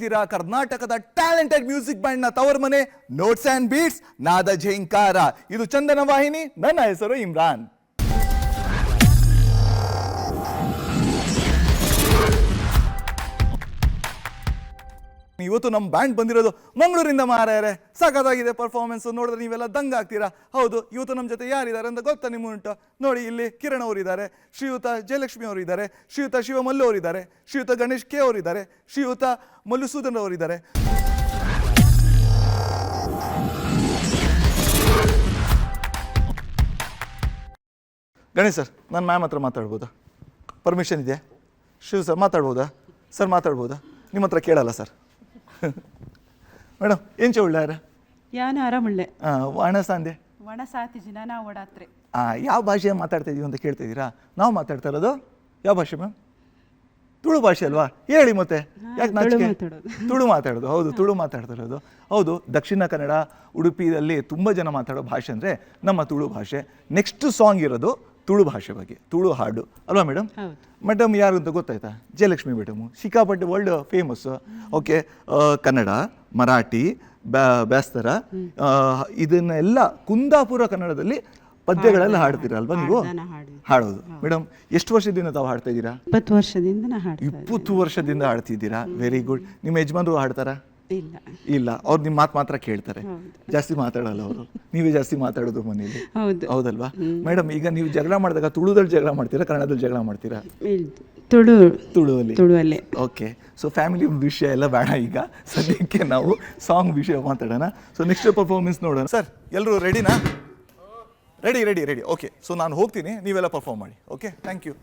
ಇದ್ದೀರಾ ಕರ್ನಾಟಕದ talented music band ನ ತವರ್ ಮನೆ ನೋಟ್ಸ್ ಅಂಡ್ ಬೀಟ್ಸ್ ನಾದ ಝೇಂಕಾರ. ಇದು ಚಂದನ ವಾಹಿನಿ. ನನ್ನ ಹೆಸರು ಇಮ್ರಾನ್. ಇವತ್ತು ನಮ್ಮ ಬ್ಯಾಂಡ್ ಬಂದಿರೋದು ಮಂಗಳೂರಿಂದ ಮಾರಾಯರೆ. ಸಖತ್ತಾಗಿದೆ ಪರ್ಫಾರ್ಮೆನ್ಸ್. ನೋಡಿದ್ರೆ ನೀವೆಲ್ಲ ದಂಗ ಆಗ್ತೀರಾ. ಹೌದು, ಇವತ್ತು ನಮ್ಮ ಜೊತೆ ಯಾರಿದ್ದಾರೆ ಅಂತ ಗೊತ್ತಾ ನಿಮ್ಮುಂಟು? ನೋಡಿ, ಇಲ್ಲಿ ಕಿರಣ್ ಅವರಿದ್ದಾರೆ, ಶ್ರೀಯುತ ಜಯಲಕ್ಷ್ಮಿ ಅವರಿದ್ದಾರೆ, ಶ್ರೀಯುತ ಶಿವಮಲ್ಲು ಅವರಿದ್ದಾರೆ, ಶ್ರೀಯುತ ಗಣೇಶ್ ಕೆ ಅವರಿದ್ದಾರೆ, ಶ್ರೀಯುತ ಮಲ್ಲುಸೂದನ್ ಅವರಿದ್ದಾರೆ. ಗಣೇಶ್ ಸರ್, ನಾನು ಮ್ಯಾಮ್ ಹತ್ರ ಮಾತಾಡ್ಬೋದಾ? ಪರ್ಮಿಷನ್ ಇದೆಯಾ? ಶಿವ್ ಸರ್ ಮಾತಾಡ್ಬೋದಾ? ಸರ್ ಮಾತಾಡ್ಬೋದಾ? ನಿಮ್ಮ ಹತ್ರ ಕೇಳಲ್ಲ ಸರ್. ಮೇಡಮ್ ಏನ್ ಚೌಳ್ಳಾರ ಯಾನ ಆರಾಮಳ್ಳೆ ವಣಸಾಂದೆ ವಣಸಾತಿಜಿ ನಾ ಓಡಾತ್ರೆ. ಯಾವ ಭಾಷೆ ಮಾತಾಡ್ತಾ ಇದೀವಿ ಅಂತ ಕೇಳ್ತಾ ಇದ್ದೀರಾ? ನಾವು ಮಾತಾಡ್ತಾ ಇರೋದು ಯಾವ ಭಾಷೆ ಮ್ಯಾಮ್? ತುಳು ಭಾಷೆ ಅಲ್ವಾ? ಹೇಳಿ ಮತ್ತೆ, ಯಾಕೆ ನಾಚಿಕೆ? ತುಳು ಮಾತಾಡೋದು. ಹೌದು, ತುಳು ಮಾತಾಡ್ತಾ ಇರೋದು. ಹೌದು, ದಕ್ಷಿಣ ಕನ್ನಡ ಉಡುಪಿಯಲ್ಲಿ ತುಂಬ ಜನ ಮಾತಾಡೋ ಭಾಷೆ ಅಂದರೆ ನಮ್ಮ ತುಳು ಭಾಷೆ. ನೆಕ್ಸ್ಟ್ ಸಾಂಗ್ ಇರೋದು ತುಳು ಭಾಷೆ ಬಗ್ಗೆ, ತುಳು ಹಾಡು ಅಲ್ವಾ ಮೇಡಮ್? ಮೇಡಮ್ ಯಾರು ಅಂತ ಗೊತ್ತಾಯ್ತಾ? ಜಯಲಕ್ಷ್ಮಿ ಮೇಡಮು, ಸಿಕ್ಕಾಪಟ್ಟೆ world famous. Okay, Kannada, Marathi, ಬ್ಯಾಸ್ತರ, ಇದನ್ನೆಲ್ಲ ಕುಂದಾಪುರ ಕನ್ನಡದಲ್ಲಿ ಪದ್ಯಗಳೆಲ್ಲ ಹಾಡ್ತೀರಲ್ವಾ ನೀವು? ಹಾಡೋದು. ಮೇಡಮ್ ಎಷ್ಟು ವರ್ಷದಿಂದ ತಾವು ಹಾಡ್ತಾ ಇದ್ದೀರಾ? 20 ವರ್ಷದಿಂದ. 20 ವರ್ಷದಿಂದ ಹಾಡ್ತಿದ್ದೀರಾ. Very good. ನಿಮ್ಮ ಯಜಮಾನರು ಹಾಡ್ತಾರಾ? ಇಲ್ಲ, ಅವ್ರು ನಿಮ್ಮ ಮಾತ್ರ ಕೇಳ್ತಾರೆ, ಜಾಸ್ತಿ ಮಾತಾಡಲ್ಲ ಅವರು. ನೀವೇ ಜಾಸ್ತಿ ಮಾತಾಡೋದು ಮನೇಲಿ, ಹೌದಲ್ವಾ ಮೇಡಮ್? ಈಗ ನೀವು ಜಗಳ ಮಾಡಿದಾಗ ತುಳುದಲ್ಲಿ ಜಗಳ ಮಾಡ್ತೀರಾ, ಕನ್ನಡದಲ್ಲಿ ಜಗಳ ಮಾಡ್ತೀರಾ? ತುಳುವಲ್ಲಿ. ಓಕೆ, ಸೊ ಫ್ಯಾಮಿಲಿ ವಿಷಯ ಎಲ್ಲ ಬೇಡ. ಈಗ ಸದ್ಯಕ್ಕೆ ನಾವು ಸಾಂಗ್ ವಿಷಯ ಮಾತಾಡೋಣ. ಸೊ ನೆಕ್ಸ್ಟ್ ಪರ್ಫಾರ್ಮೆನ್ಸ್ ನೋಡೋಣ. ಸರ್ ಎಲ್ಲರೂ ರೆಡಿನಾ? ರೆಡಿ. ಓಕೆ, ಸೊ ನಾನು ಹೋಗ್ತೀನಿ, ನೀವೆಲ್ಲ ಪರ್ಫಾರ್ಮ್ ಮಾಡಿ. Okay, thank you.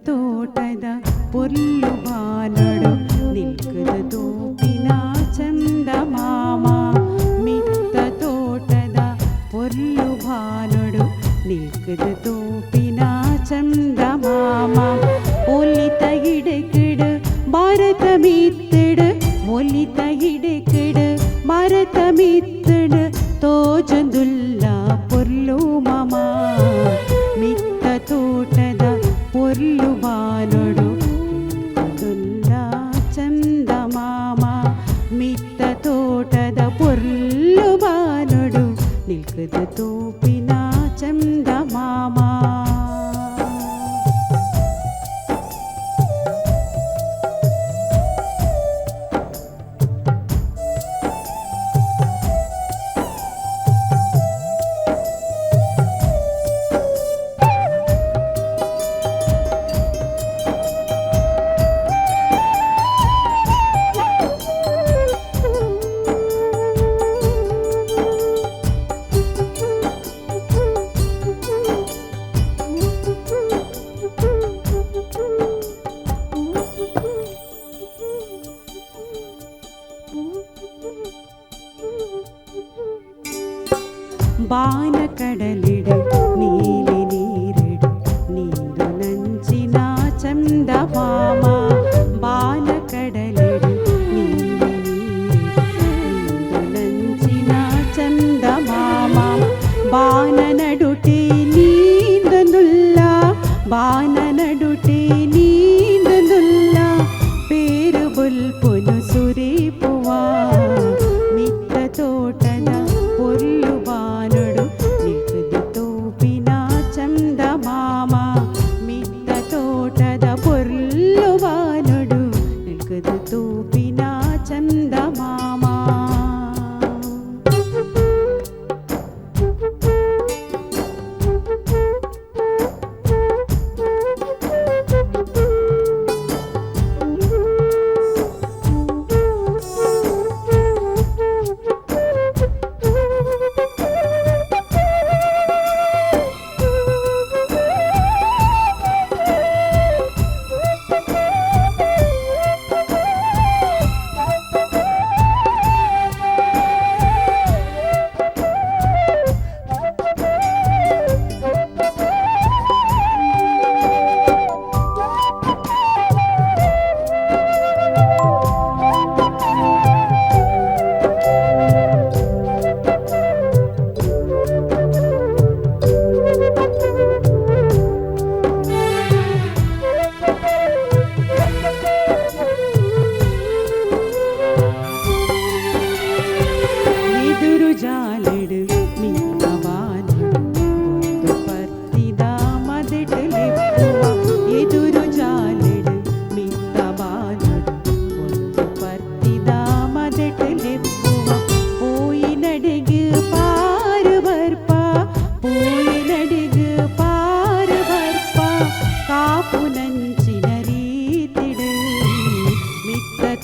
ತೋಟದ ಪೊರ್ಲು ಬಾನಡು ನಿಲ್ಕದ ತೋಪಿನ ಚಂದ ಮಾಮ. ಮಿತ್ತ ತೋಟದ ಪೊರ್ಲು ಬಾನಡು ನಿಲ್ಕದ ತೋಪಿನ ಚಂದ ಮಾಮ. ಒಲಿತ ಹಿಡಕಿಡು ಭಾರತ ಮಿತ್ತಡು, ಒಲಿತ ಹಿಡಕಿಡು ಭಾರತ ಮಿತ್ತಡು ತೋಜಂದುಲ್ಲ ಪೊರ್ಲು ಮಾಮ. ಮಿತ್ತ ತೋಟದ ಪೊರ್ಲು ಬಾನಡು ದುಲ್ಲ ಚಂದ ಮಾಮ. ಮಿತ್ತ ತೋಟದ ಪೊರ್ಲು ಬಾನಡು ನಿಲ್ಕದ ತೋಪಿನ ಚಂದ ಮಾಮ. ಬಾನ ಕಡಲಿಡು ನೀಲಿ ನೀರಿಡು ನೀರು ನಂಚಿನ ಚಂದ ಮಾಮ. ಬಾನ ಕಡಲಿಡು ನೀಲಿ ನೀರಿಡು ನೀರು ನಂಚಿನ ಚಂದ ಮಾಮ. ಬಾನ ನಡುಟಿ ನೀಂದನುಲ್ಲ ಒಲ್ಪುನು ಸುರಿಪುವ ಮಿತ್ತ ತೋಟದ ಪೊರ್ಲು ಬಾನೊಡು ನಿಲ್ಕುದು ತೂಪಿನ ಚಂದ ಮಾಮ ಮಿತ್ತ ತೋಟದ ಪೊರ್ಲು ಬಾನೊಡು ನಿಲ್ಕುದು ತೂಪಿನ ಚಂದ ಮಾಮ.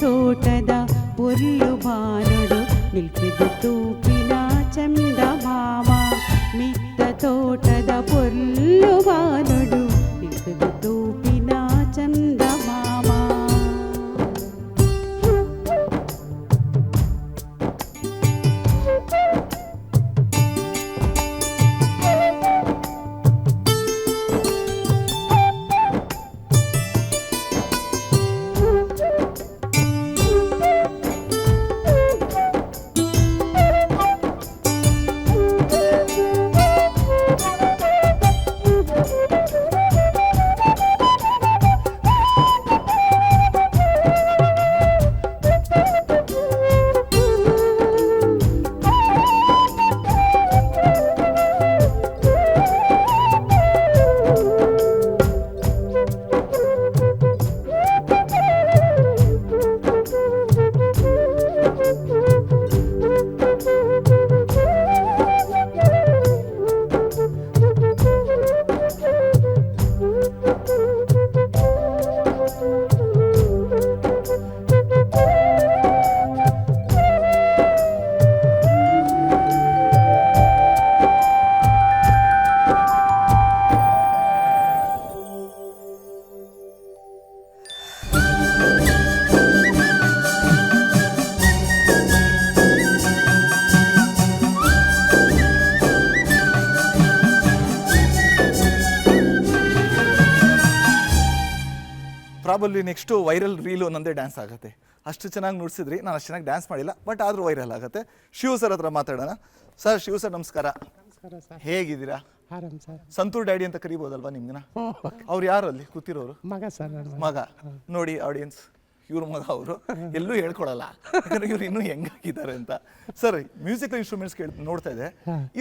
ತೋಟದ ಪೊರ್ಲು ಬಾನೊಡು ನಿಲ್ಕುದು ತೂಪಿನ ಚಂದ ಮಾಮ ಮಿತ್ತ ತೋಟದ ಪೊರ್ಲು ಬಾನೊಡು ನಿಲ್ಕುದು ತೂಪಿನ ಚಂದ ಮಾಮ. ಪ್ರಾಬಬ್ಲಿ ನೆಕ್ಸ್ಟು ವೈರಲ್ ರೀಲು ನಂದೇ ಡ್ಯಾನ್ಸ್ ಆಗುತ್ತೆ. ಅಷ್ಟು ಚೆನ್ನಾಗಿ ನುಡಿಸಿದ್ರಿ, ನಾನು ಅಷ್ಟು ಚೆನ್ನಾಗಿ ಡ್ಯಾನ್ಸ್ ಮಾಡಿಲ್ಲ, ಬಟ್ ಆದರೂ ವೈರಲ್ ಆಗುತ್ತೆ. ಶಿವ ಸರ್ ಹತ್ರ ಮಾತಾಡೋಣ. ಸರ್, ಶಿವ ಸರ್ ನಮಸ್ಕಾರ. ಹೇಗಿದ್ದೀರಾ? ಸಂತೂರ್ ಡ್ಯಾಡಿ ಅಂತ ಕರಿಬೋದಲ್ವಾ ನಿಮ್ಗನ? ಅವ್ರು ಯಾರು ಅಲ್ಲಿ ಕೂತಿರೋರು? ಮಗ ಸರ್. ಮಗ. ನೋಡಿ ಆಡಿಯನ್ಸ್, ಇವ್ರ ಮಗ ಅವರು ಎಲ್ಲೂ ಹೇಳ್ಕೊಳಲ್ಲ, ಯಾಕಂದ್ರೆ ಇವ್ರು ಇನ್ನೂ ಹೆಂಗಾಗಿದ್ದಾರೆ ಅಂತ. ಸರ್, ಮ್ಯೂಸಿಕಲ್ ಇನ್ಸ್ಟ್ರೂಮೆಂಟ್ಸ್ ನೋಡ್ತಾ ಇದೆ,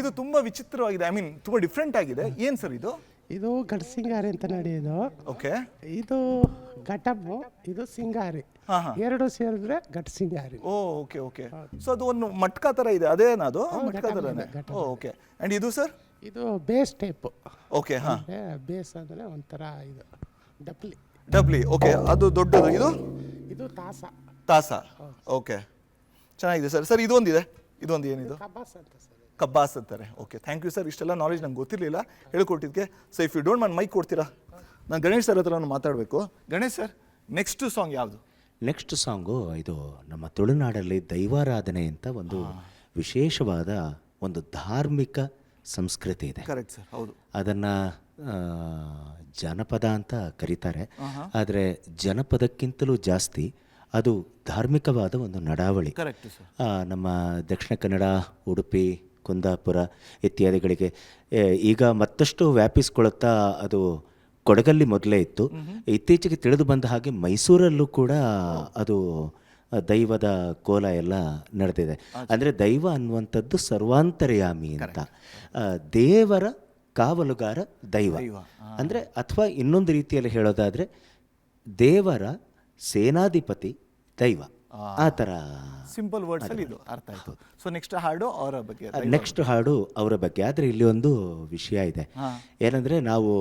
ಇದು ತುಂಬಾ ವಿಚಿತ್ರವಾಗಿದೆ, ಐ ಮೀನ್ ತುಂಬಾ ಡಿಫ್ರೆಂಟ್ ಆಗಿದೆ. ಏನ್ ಸರ್ ಇದು? ಇದು ಗಡ್ಸಿಂಗಾರಿ ಅಂತ ನಡೆಯೋದು. ಓಕೆ. ಇದು ಘಟಮು, ಇದು ಸಿಂಗಾರಿ, ಎರಡು ಸೇರಿದ್ರೆ ಘಟ್ ಸಿಂಗಾರಿ. Okay okay. ಸೊ ಅದು ಒಂದು ಮಟ್ಕ ತರ ಇದೆ, ಅದೇನದು? ಮಟ್ಕ ತರನೇ. ಓಕೆ. ಅಂಡ್ ಇದು ಸರ್? ಇದು ಬೇಸ್ ಟೈಪ್. ಓಕೆ. ಹಾ, ಬೇಸ್ ಅಂದ್ರೆ ಒಂಥರ ಇದು ಡಬ್ಲಿ. ಡಬ್ಲಿ. ಓಕೆ. ಅದು ದೊಡ್ಡದು. ಇದು? ಇದು ತಾಸ. ತಾಸ. ಓಕೆ, ಚೆನ್ನಾಗಿದೆ ಸರ್. ಸರ್, ಇದೊಂದಿದೆ, ಇದೊಂದು ಏನಿದು? ಕಬ್ಬಾಸ್ ಅಂತ ಸರ್. ಕಬ್ಬಾಸ್ ಅಂತಾರೆ. Okay, thank you sir. ಇಷ್ಟೆಲ್ಲ ನಾಲೆಜ್ ನಂಗೆ ಗೊತ್ತಿರಲಿಲ್ಲ, ಹೇಳ್ಕೊಟ್ಟಿದ್ದಕ್ಕೆ. So if you don't mind mike ಕೊಡ್ತೀರಾ? ನಾನು ಗಣೇಶ್ ಸರ್ ಹತ್ರ ಮಾತಾಡಬೇಕು. ಗಣೇಶ್ ಸರ್, ನೆಕ್ಸ್ಟ್ ಸಾಂಗ್ ಯಾವುದು? ನೆಕ್ಸ್ಟ್ ಸಾಂಗು ಇದು ನಮ್ಮ ತುಳುನಾಡಲ್ಲಿ ದೈವಾರಾಧನೆ ಅಂತ ಒಂದು ವಿಶೇಷವಾದ ಒಂದು ಧಾರ್ಮಿಕ ಸಂಸ್ಕೃತಿ ಇದೆ. ಕರೆಕ್ಟ್ ಸರ್, ಹೌದು. ಅದನ್ನು ಜನಪದ ಅಂತ ಕರೀತಾರೆ, ಆದರೆ ಜನಪದಕ್ಕಿಂತಲೂ ಜಾಸ್ತಿ ಅದು ಧಾರ್ಮಿಕವಾದ ಒಂದು ನಡಾವಳಿ. Correct sir. ನಮ್ಮ ದಕ್ಷಿಣ ಕನ್ನಡ, ಉಡುಪಿ, ಕುಂದಾಪುರ ಇತ್ಯಾದಿಗಳಿಗೆ ಈಗ ಮತ್ತಷ್ಟು ವ್ಯಾಪಿಸ್ಕೊಳ್ಳುತ್ತಾ ಅದು ಕೊಡಗಲ್ಲಿ ಮೊದಲೇ ಇತ್ತು. ಇತ್ತೀಚೆಗೆ ತಿಳಿದು ಬಂದ ಹಾಗೆ ಮೈಸೂರಲ್ಲೂ ಕೂಡ ಅದು ದೈವದ ಕೋಲ ಎಲ್ಲ ನಡೆದಿದೆ. ಅಂದರೆ ದೈವ ಅನ್ನುವಂಥದ್ದು ಸರ್ವಾಂತರ್ಯಾಮಿ ಅಂತ, ದೇವರ ಕಾವಲುಗಾರ ದೈವ. ಅಂದರೆ ಅಥವಾ ಇನ್ನೊಂದು ರೀತಿಯಲ್ಲಿ ಹೇಳೋದಾದರೆ ದೇವರ ಸೇನಾಧಿಪತಿ ದೈವ, ಆ ಥರ ಸಿಂಪಲ್ ವರ್ಡ್ಸ್ ಅಲ್ಲಿ ಇದು ಅರ್ಥ ಆಯ್ತು. ಸೊ ನೆಕ್ಸ್ಟ್ ಹಾಡು ಅವರ ಬಗ್ಗೆ, ನೆಕ್ಸ್ಟ್ ಹಾಡು ಅವರ ಬಗ್ಗೆ. ಆದರೆ ಇಲ್ಲಿ ಒಂದು ವಿಷಯ ಇದೆ, ಏನಂದರೆ ನಾವು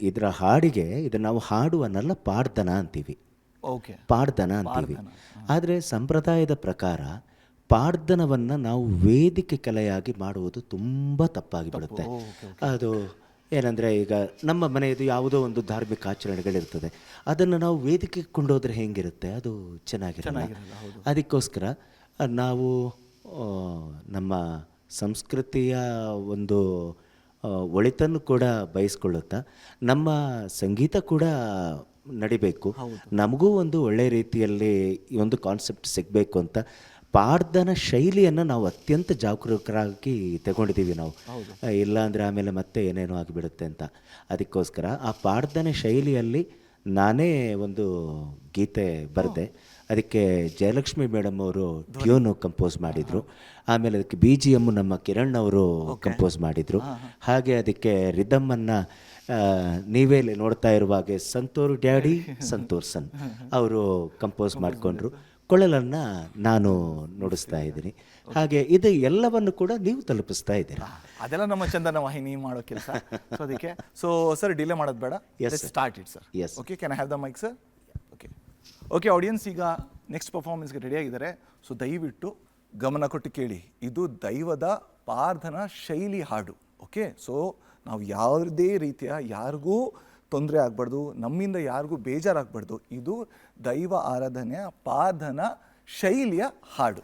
ಇದರ ಹಾಡಿಗೆ ಇದನ್ನು ನಾವು ಹಾಡು ಅನ್ನಲ್ಲ, ಪಾಡ್ದನ ಅಂತೀವಿ. ಓಕೆ, ಪಾಡ್ದನ ಅಂತೀವಿ. ಆದರೆ ಸಂಪ್ರದಾಯದ ಪ್ರಕಾರ ಪಾಡ್ದನವನ್ನು ನಾವು ವೇದಿಕೆ ಕಲೆಯಾಗಿ ಮಾಡುವುದು ತುಂಬ ತಪ್ಪಾಗಿ ಬಿಡುತ್ತೆ. ಅದು ಏನಂದರೆ, ಈಗ ನಮ್ಮ ಮನೆಯದು ಯಾವುದೋ ಒಂದು ಧಾರ್ಮಿಕ ಆಚರಣೆಗಳಿರ್ತದೆ, ಅದನ್ನು ನಾವು ವೇದಿಕೆಗೆ ಕೊಂಡೋದ್ರೆ ಹೆಂಗಿರುತ್ತೆ, ಅದು ಚೆನ್ನಾಗಿರಲ್ಲ. ಅದಕ್ಕೋಸ್ಕರ ನಾವು ನಮ್ಮ ಸಂಸ್ಕೃತಿಯ ಒಂದು ಒಳಿತನ್ನು ಕೂಡ ಬಯಸ್ಕೊಳ್ಳುತ್ತಾ ನಮ್ಮ ಸಂಗೀತ ಕೂಡ ನಡಿಬೇಕು, ನಮಗೂ ಒಂದು ಒಳ್ಳೆಯ ರೀತಿಯಲ್ಲಿ ಈ ಒಂದು ಕಾನ್ಸೆಪ್ಟ್ ಸಿಗಬೇಕು ಅಂತ ಪಾಡ್ದನ ಶೈಲಿಯನ್ನು ನಾವು ಅತ್ಯಂತ ಜಾಗರೂಕರಾಗಿ ತಗೊಂಡಿದ್ದೀವಿ ನಾವು. ಇಲ್ಲ ಅಂದರೆ ಆಮೇಲೆ ಮತ್ತೆ ಏನೇನೋ ಆಗಿಬಿಡುತ್ತೆ ಅಂತ. ಅದಕ್ಕೋಸ್ಕರ ಆ ಪಾಡ್ದನ ಶೈಲಿಯಲ್ಲಿ ನಾನೇ ಒಂದು ಗೀತೆ ಬರೆದೆ. ಅದಕ್ಕೆ ಜಯಲಕ್ಷ್ಮಿ ಮೇಡಮ್ ಅವರು ಟ್ಯೂನು ಕಂಪೋಸ್ ಮಾಡಿದರು. ಆಮೇಲೆ ಅದಕ್ಕೆ BGM ನಮ್ಮ ಕಿರಣ್ ಅವರು ಕಂಪೋಸ್ ಮಾಡಿದರು. ಹಾಗೆ ಅದಕ್ಕೆ ರಿದಮ್ಮನ್ನು ನೀವೇ ನೋಡ್ತಾ ಇರುವಾಗೆ ಸಂತೂರ್ ಡ್ಯಾಡಿ ಸಂತೂರ್ ಸನ್ ಅವರು ಕಂಪೋಸ್ ಮಾಡಿಕೊಂಡ್ರು. ಕೊಳಲನ್ನು ನಾನು ನುಡಿಸ್ತಾ ಇದ್ದೀನಿ. ಹಾಗೆ ಇದು ಎಲ್ಲವನ್ನು ಕೂಡ ನೀವು ತಲುಪಿಸ್ತಾ ಇದ್ದೀರಾ. ಅದೆಲ್ಲ ನಮ್ಮ ಚಂದನ ವಾಹಿನಿ ಮಾಡೋ ಕೆಲಸ. ಸೊ ಅದಕ್ಕೆ ಸರ್ ಡಿಲೇ ಮಾಡೋದು ಬೇಡ, start it sir. Okay, can I have the mic sir? Okay audience, ಈಗ ನೆಕ್ಸ್ಟ್ ಪರ್ಫಾರ್ಮೆನ್ಸ್ಗೆ ರೆಡಿ ಆಗಿದ್ದಾರೆ. ಸೊ ದಯವಿಟ್ಟು ಗಮನ ಕೊಟ್ಟು ಕೇಳಿ, ಇದು ದೈವದ ಪಾರ್ಧನ ಶೈಲಿ ಹಾಡು. ಓಕೆ, ಸೊ ನಾವು ಯಾವುದೇ ರೀತಿಯ ಯಾರಿಗೂ ತೊಂದರೆ ಆಗಬಾರ್ದು, ನಮ್ಮಿಂದ ಯಾರಿಗೂ ಬೇಜಾರಾಗಬಾರ್ದು. ಇದು ದೈವ ಆರಾಧನೆಯ ಪಾರ್ಧನ ಶೈಲಿಯ ಹಾಡು.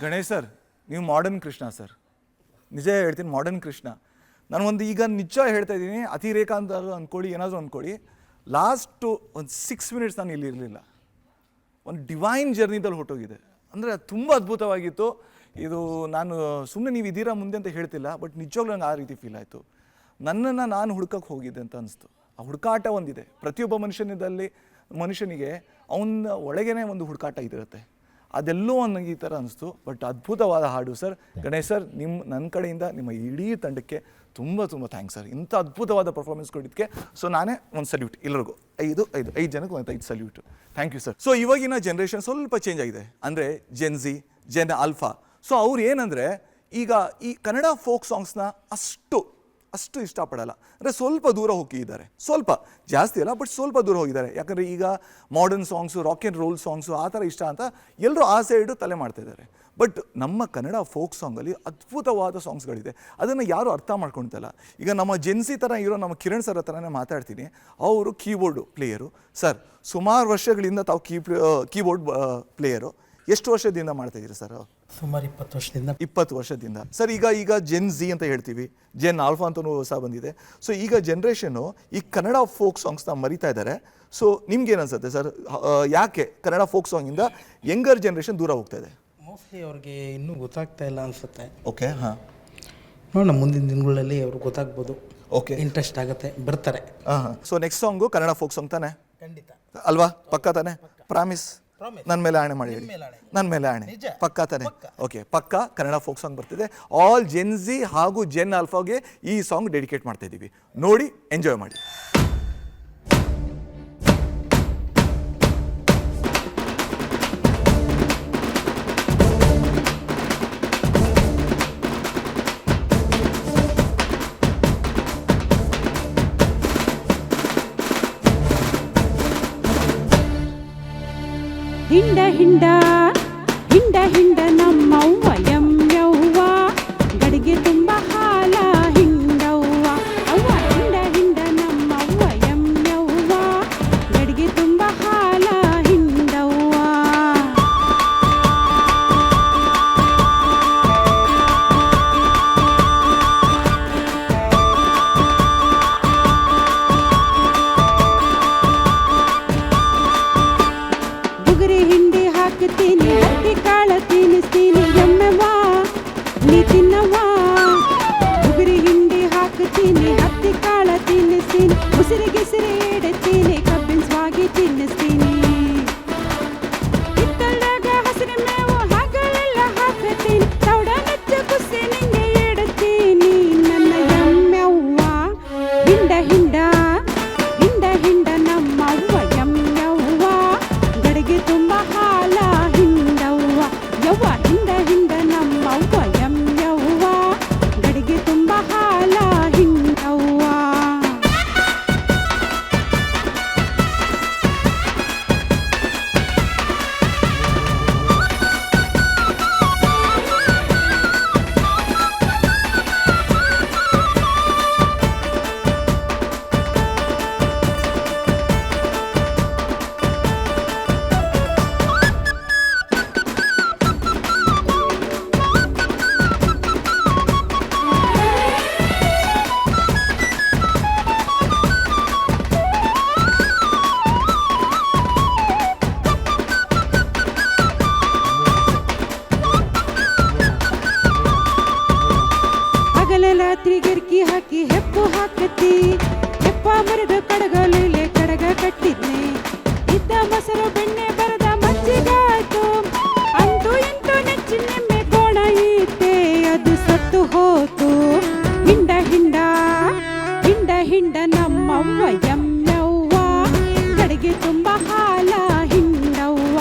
ಗಣೇಶ್ ಸರ್, ನೀವು ಮಾಡರ್ನ್ ಕೃಷ್ಣ ಸರ್. ನಿಜ ಹೇಳ್ತೀನಿ, ಮಾಡರ್ನ್ ಕೃಷ್ಣ. ನಾನು ಒಂದು ಈಗ ನಿಜ ಹೇಳ್ತಾ ಇದ್ದೀನಿ, ಅತಿರೇಕ ಅಂತ ಅಂದ್ಕೊಳ್ಳಿ, ಏನಾದರೂ ಅಂದ್ಕೊಳ್ಳಿ, ಲಾಸ್ಟು ಒಂದು 6 ಮಿನಿಟ್ಸ್ ನಾನು ಇಲ್ಲಿ ಇರಲಿಲ್ಲ. ಒಂದು ಡಿವೈನ್ ಜರ್ನಿದಲ್ಲಿ ಹೊಟ್ಟೋಗಿದೆ. ಅಂದರೆ ಅದು ತುಂಬ ಅದ್ಭುತವಾಗಿತ್ತು. ಇದು ನಾನು ಸುಮ್ಮನೆ ನೀವು ಇದ್ದೀರಾ ಮುಂದೆ ಅಂತ ಹೇಳ್ತಿಲ್ಲ, ಬಟ್ ನಿಜವಾಗ್ಲೂ ನಂಗೆ ಆ ರೀತಿ ಫೀಲ್ ಆಯಿತು. ನನ್ನನ್ನು ನಾನು ಹುಡ್ಕಕ್ಕೆ ಹೋಗಿದ್ದೆ ಅಂತ ಅನಿಸ್ತು. ಆ ಹುಡುಕಾಟ ಒಂದಿದೆ ಪ್ರತಿಯೊಬ್ಬ ಮನುಷ್ಯನಿಗೆ ಅವನ ಒಳಗೇನೆ ಒಂದು ಹುಡುಕಾಟ ಇದಿರುತ್ತೆ. ಅದೆಲ್ಲೋ ನನಗೆ ಈ ಥರ ಅನಿಸ್ತು. ಬಟ್ ಅದ್ಭುತವಾದ ಹಾಡು ಸರ್. ಗಣೇಶ್ ಸರ್, ನನ್ನ ಕಡೆಯಿಂದ ನಿಮ್ಮ ಇಡೀ ತಂಡಕ್ಕೆ ತುಂಬ ತುಂಬ ಥ್ಯಾಂಕ್ಸ್ ಸರ್, ಇಂಥ ಅದ್ಭುತವಾದ ಪರ್ಫಾರ್ಮೆನ್ಸ್ ಕೊಟ್ಟಿದ್ದಕ್ಕೆ. ಸೊ ನಾನೇ ಒಂದು ಸಲ್ಯೂಟ್ ಎಲ್ಲರಿಗೂ, 5 ಜನಕ್ಕೆ ಒಂದು 5 salute. Thank you sir. So ಇವಾಗಿನ ಜನ್ರೇಷನ್ ಸ್ವಲ್ಪ ಚೇಂಜ್ ಆಗಿದೆ, ಅಂದರೆ Gen Z, Gen Alpha. So ಅವ್ರು ಏನಂದರೆ ಈಗ ಈ ಕನ್ನಡ ಫೋಕ್ ಸಾಂಗ್ಸ್ನ ಅಷ್ಟು ಇಷ್ಟಪಡಲ್ಲ. ಅಂದರೆ ಸ್ವಲ್ಪ ದೂರ ಹೋಗಿದ್ದಾರೆ, ಸ್ವಲ್ಪ ಜಾಸ್ತಿ ಅಲ್ಲ ಬಟ್ ಸ್ವಲ್ಪ ದೂರ ಹೋಗಿದ್ದಾರೆ. ಯಾಕಂದರೆ ಈಗ modern songs, rock and roll songs ಆ ಥರ ಇಷ್ಟ ಅಂತ ಎಲ್ಲರೂ ಆ ಸೈಡು ತಲೆ ಮಾಡ್ತಾಯಿದ್ದಾರೆ. ಬಟ್ ನಮ್ಮ ಕನ್ನಡ ಫೋಕ್ ಸಾಂಗಲ್ಲಿ ಅದ್ಭುತವಾದ ಸಾಂಗ್ಸ್ಗಳಿದೆ, ಅದನ್ನು ಯಾರೂ ಅರ್ಥ ಮಾಡ್ಕೊಳ್ತಲ್ಲ. ಈಗ ನಮ್ಮ ಜೆನ್ಸಿ ಥರ ಇರೋ ನಮ್ಮ ಕಿರಣ್ ಸರ್ ಹತ್ರನೇ ಮಾತಾಡ್ತೀನಿ. ಅವರು ಕೀಬೋರ್ಡು ಪ್ಲೇಯರು ಸರ್. ಸುಮಾರು ವರ್ಷಗಳಿಂದ ತಾವು ಕೀಬೋರ್ಡ್ ಪ್ಲೇಯರು. ಎಷ್ಟು ವರ್ಷದಿಂದ ಮಾಡ್ತಾಯಿದ್ದೀರಿ ಸರ್? ಸುಮಾರು 20 ವರ್ಷದಿಂದ. 20 ವರ್ಷದಿಂದ ಸರ್. ಈಗ ಜೆನ್ ಝಿ ಅಂತ ಹೇಳ್ತೀವಿ, ಜೆನ್ ಆಲ್ಫಾ ಅಂತಲೂ ಹೊಸ ಬಂದಿದೆ. ಸೊ ಈಗ ಜನ್ರೇಷನ್ನು ಈ ಕನ್ನಡ ಫೋಕ್ ಸಾಂಗ್ಸ್ನ ಮರಿತಾ ಇದ್ದಾರೆ. ಸೊ ನಿಮ್ಗೇನು ಅನ್ಸುತ್ತೆ ಸರ್, ಯಾಕೆ ಕನ್ನಡ ಫೋಕ್ ಸಾಂಗಿಂದ ಯಂಗರ್ ಜನ್ರೇಷನ್ ದೂರ ಹೋಗ್ತಾ ಇದೆ? ಮೋಸ್ಟ್ಲಿ ಅವ್ರಿಗೆ ಇನ್ನೂ ಗೊತ್ತಾಗ್ತಾ ಇಲ್ಲ ಅನ್ಸುತ್ತೆ. ಓಕೆ, ಹಾಂ, ನೋಡೋಣ ಮುಂದಿನ ದಿನಗಳಲ್ಲಿ ಅವ್ರಿಗೆ ಗೊತ್ತಾಗ್ಬೋದು. ಓಕೆ, ಇಂಟ್ರೆಸ್ಟ್ ಆಗುತ್ತೆ, ಬರ್ತಾರೆ. ಹಾಂ. So next song Kannada folk song ತಾನೆ? ಖಂಡಿತ ಅಲ್ವಾ? ಪಕ್ಕ ತಾನೆ? ಪ್ರಾಮಿಸ್? ನನ್ನ ಮೇಲೆ ಆಣೆ ಮಾಡಿ ಹೇಳಿ. ನನ್ನ ಮೇಲೆ ಆಣೆ, ಪಕ್ಕ ತಾನೆ? ಓಕೆ, ಪಕ್ಕ ಕನ್ನಡ ಫೋಕ್ ಸಾಂಗ್ ಬರ್ತಿದೆ. ಆಲ್ ಜೆನ್ ಝಿ ಹಾಗೂ ಜೆನ್ ಆಲ್ಫಾಗೆ ಈ ಸಾಂಗ್ ಡೆಡಿಕೇಟ್ ಮಾಡ್ತಾ ಇದ್ದೀವಿ. ನೋಡಿ, ಎಂಜಾಯ್ ಮಾಡಿ. ಹಿಂಡ ಹಿಂಡ ಹಿಂಡ ಹಿಂಡ ನಮ್ಮವ್ವ ಯವ್ವ ಗಡಿಗೆ ತುಂಬ ಹಾಲ ಹಿಂಡವ್ವ ಅವ್ವ. ಹಿಂಡ ಹಿಂಡ ನಮ್ಮವ್ವ ಯವ್ವ ಗಡಿಗೆ ತುಂಬ ಹಾಲ ಹಿಂಡವ್ವ. ಬುಗುರಿ ಹಿಂಡಿ ಹಾಕ್ತೀನಿ, ಹತ್ತಿ ಕಾಳ ತಿನ್ನಿಸ್ತೀನಿ ಎಮ್ಮೆವ್ವ ನೀ ತಿನ್ನವ್ವ. ಬುಗುರಿ ಹಿಂಡಿ ಹಾಕ್ತೀನಿ, ಹತ್ತಿ ಕಾಳ ತಿನ್ನಿಸ್ತೀನಿ, ಉಸಿರಿಗಿಸಿರಿ ಇಡುತ್ತೀನಿ, ಕಬ್ಬಿನ ಸ್ವಾಗಿ ತಿನ್ನಿಸ್ತೀನಿ. ಹಿತ್ತಲ್ದಾಗ ಹಸಿರು ಮೇವು ಹಾಗಲೆಲ್ಲ ಹಾಕತೀನಿ, ತೌಡ ನೆಚ್ಚ ಕುಸಿ ನಿಂಗೆ ಇಡುತ್ತೀನಿ ನನ್ನ ಎಮ್ಮೆವ್ವ. ಹಿಂಡ ಹಿಂಡ ಹಿಂಡ ಹಿಂಡ ನಮ್ಮವ್ವ ಯವ್ವ ಗಡಿಗೆ ತುಂಬ ಹಾಲ ಹಿಂಡವ್ವ ಯವ್ವ. ಹಿಂಡ ಹಿಂಡ ನಮ್ಮವ್ವ ಯವ್ವ ಗಡಿಗೆ ತುಂಬ ಹಾಲ ಹಿಂಡವ್ವ. ಹಗಲ ರಾತ್ರಿ ಗಿರ್ಕಿ ಹಾಕಿ ಹೆಪ್ಪು ಹಾಕತಿ, ಹೆಪ್ಪ ಮರದ ಕಡಗಲುಲೆ ಕಡಗ ಕಟ್ಟಿದ್ನೆ. ಇದ್ದ ಮೊಸರು ಬೆಣ್ಣೆ ಬರದ ಮಜ್ಜಿಗಾಯ್ತು, ಅಂತೂ ಇಂತೂ ನೆಚ್ಚಿನ ಎಮ್ಮೆ ಕೋಣ ಇತ್ತೆ, ಅದು ಸತ್ತು ಹೋತು. ಹಿಂಡ ಹಿಂಡ ಹಿಂಡ ಹಿಂಡ ನಮ್ಮವ್ವ ಯವ್ವ ಗಡಿಗೆ ತುಂಬ ಹಾಲ ಹಿಂಡವ್ವ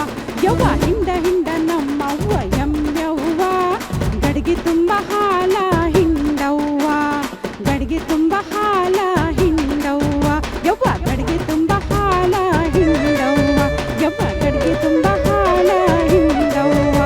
ಯವ್ವ. ಹಿಂಡ ಹಿಂಡ ನಮ್ಮವ್ವ ಯವ್ವ ಗಡಿಗೆ ತುಂಬ ಹಾಲ ಹಿಂಡವ್ವ ಗಡಿಗೆ ತುಂಬ ಹಾಲ ಹಿಂಡವ್ವ ಯವ್ವ ಗಡಿಗೆ ತುಂಬ ಹಾಲ ಹಿಂಡವ್ವ ಯವ್ವ ಗಡಿಗೆ ತುಂಬ ಹಾಲ ಹಿಂಡವ್ವ.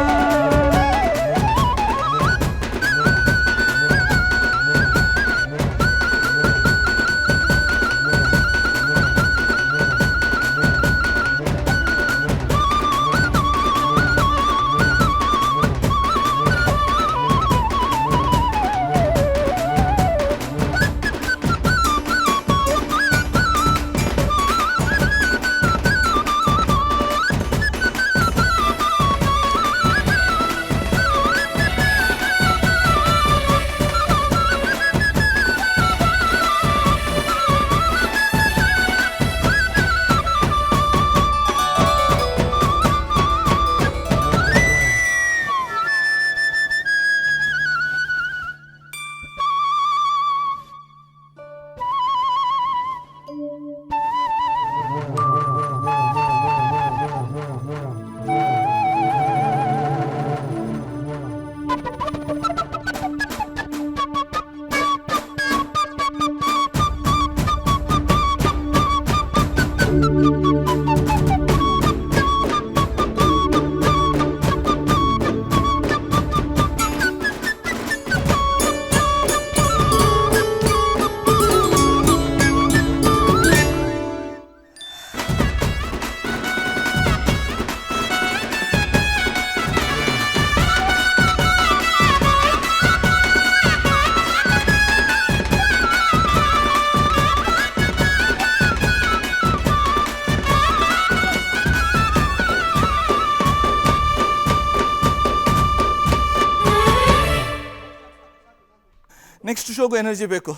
ನೆಕ್ಸ್ಟ್ ಶೋಗೂ ಎನರ್ಜಿ ಬೇಕು.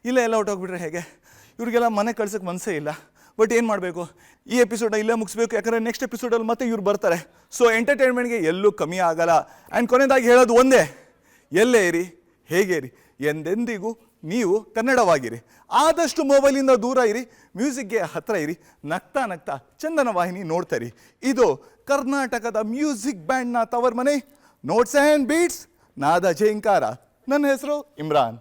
ಇಲ್ಲೇ ಎಲ್ಲ ಹೊಟ್ಟೋಗ್ಬಿಟ್ರೆ ಹೇಗೆ? ಇವ್ರಿಗೆಲ್ಲ ಮನೆ ಕಳ್ಸೋಕ್ಕೆ ಮನಸ್ಸೇ ಇಲ್ಲ. ಬಟ್ ಏನು ಮಾಡಬೇಕು, ಈ ಎಪಿಸೋಡ್ನ ಇಲ್ಲೇ ಮುಗಿಸ್ಬೇಕು, ಯಾಕಂದರೆ ನೆಕ್ಸ್ಟ್ ಎಪಿಸೋಡಲ್ಲಿ ಮತ್ತೆ ಇವ್ರು ಬರ್ತಾರೆ. ಸೊ ಎಂಟರ್ಟೈನ್ಮೆಂಟ್ಗೆ ಎಲ್ಲೂ ಕಮ್ಮಿ ಆಗಲ್ಲ. ಆ್ಯಂಡ್ ಕೊನೆಯದಾಗಿ ಹೇಳೋದು ಒಂದೇ, ಎಲ್ಲೇ ಇರಿ, ಹೇಗೆ ಇರಿ, ಎಂದೆಂದಿಗೂ ನೀವು ಕನ್ನಡವಾಗಿರಿ. ಆದಷ್ಟು ಮೊಬೈಲಿಂದ ದೂರ ಇರಿ, ಮ್ಯೂಸಿಕ್ಗೆ ಹತ್ತಿರ ಇರಿ, ನಗ್ತಾ ನಗ್ತಾ ಚಂದನ ವಾಹಿನಿ ನೋಡ್ತಾ ಇರಿ. ಇದು ಕರ್ನಾಟಕದ ಮ್ಯೂಸಿಕ್ ಬ್ಯಾಂಡ್ನ ತವರ್ ಮನೆ, ನೋಟ್ಸ್ ಆ್ಯಂಡ್ ಬೀಟ್ಸ್, ನಾದ ಜೇಂಕಾರ. ನನ್ನ ಹೆಸರು ಇಮ್ರಾನ್.